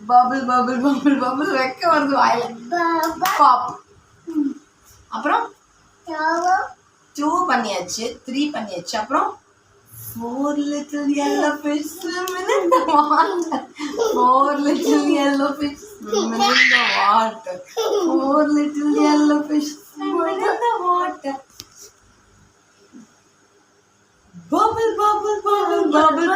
bubble bubble bubble bubble வெக்க வருது வாயில. pop. அப்புறம் 2 பண்ணியாச்சு, 3 பண்ணியாச்சு. அப்புறம் 4 little yellow fish swimming in the water. 4 little yellow fish swimming in the water. 4 little yellow fish swimming in the water. Bubble bubble bubble bubble.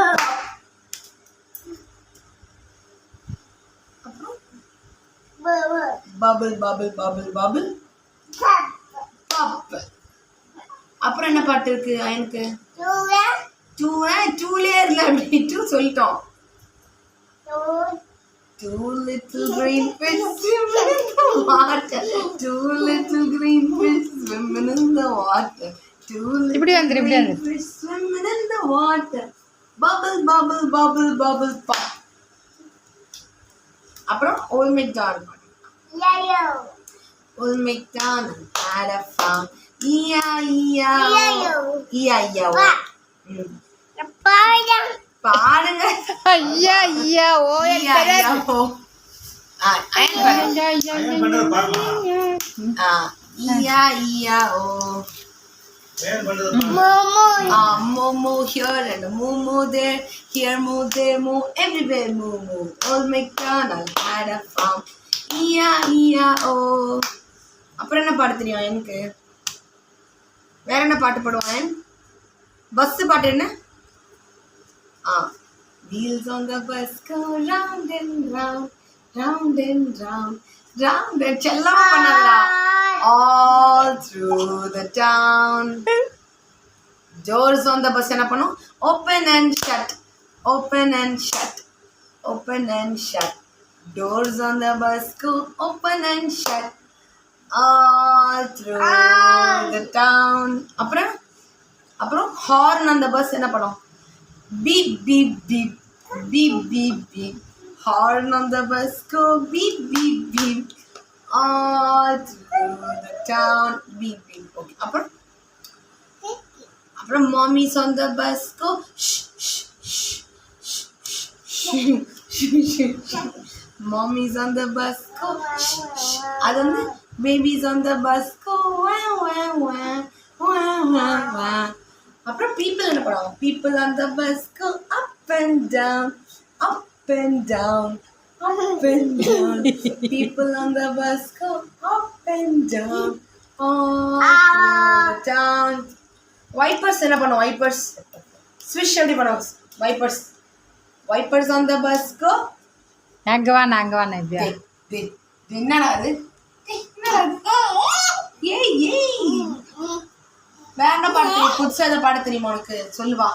Bubble bubble bubble bubble. Pop. அப்புறம் என்ன பாட்டு இருக்கு எனக்கு? 2லே இல்ல அப்படி 2 சொல்லிட்டோம். 2 little green fish swimming in the water. 2 little green fish swimming in the water. 2 little green fish swimming in the water. Bubble bubble bubble bubble pop. அப்புறம் Old MacDonald. Old MacDonald had a farm. E-I-E-I-O. பாடுங்க. ஐயா ஐயா ஓ ஐயா ஓ. Moo here and moo there, here moo there moo, everywhere moo. Old MacDonald had a farm. E-I-E-I-O. அப்புறம் என்ன பாட்டு தெரியும் எனக்கு? வேற என்ன பாட்டு பாடுவான்? பஸ் பாட்டு என்ன? Wheels on the bus go round and round, round and round, round and செல்லமா பண்ணாதடா. All through the town. Doors on the bus என்ன பண்ணும்? Open and shut, open and shut, open and shut. Doors on the bus go open and shut, all through the town. அப்புறம் horn on the bus என்ன பண்ணும்? Beep beep beep, beep beep beep. Horn on the bus go beep beep beep, all through the town. Beep beep. Okay. அப்புறம் mommy's on the bus go shh shh shh shh shh. Mommy's on the bus go shh shh. அது வந்து babies on the bus go wah wah wah wah wah wah. அப்புறம் people என்ன பண்ணுவாங்க? People on the bus go up and down, up and down, up and down. People on the bus go up and down, all through the town. Wipers என்ன பண்ணுவோம்? Wipers swish எப்படி பண்ணுவோம்? Wipers on the bus go நாங்க வா நைபியா. என்னடா அது? ஏய் ஏய் வேற என்ன பாட்டு புதுசா ஏதாவது பாட தெரியுமா உனக்கு? சொல்லுவா.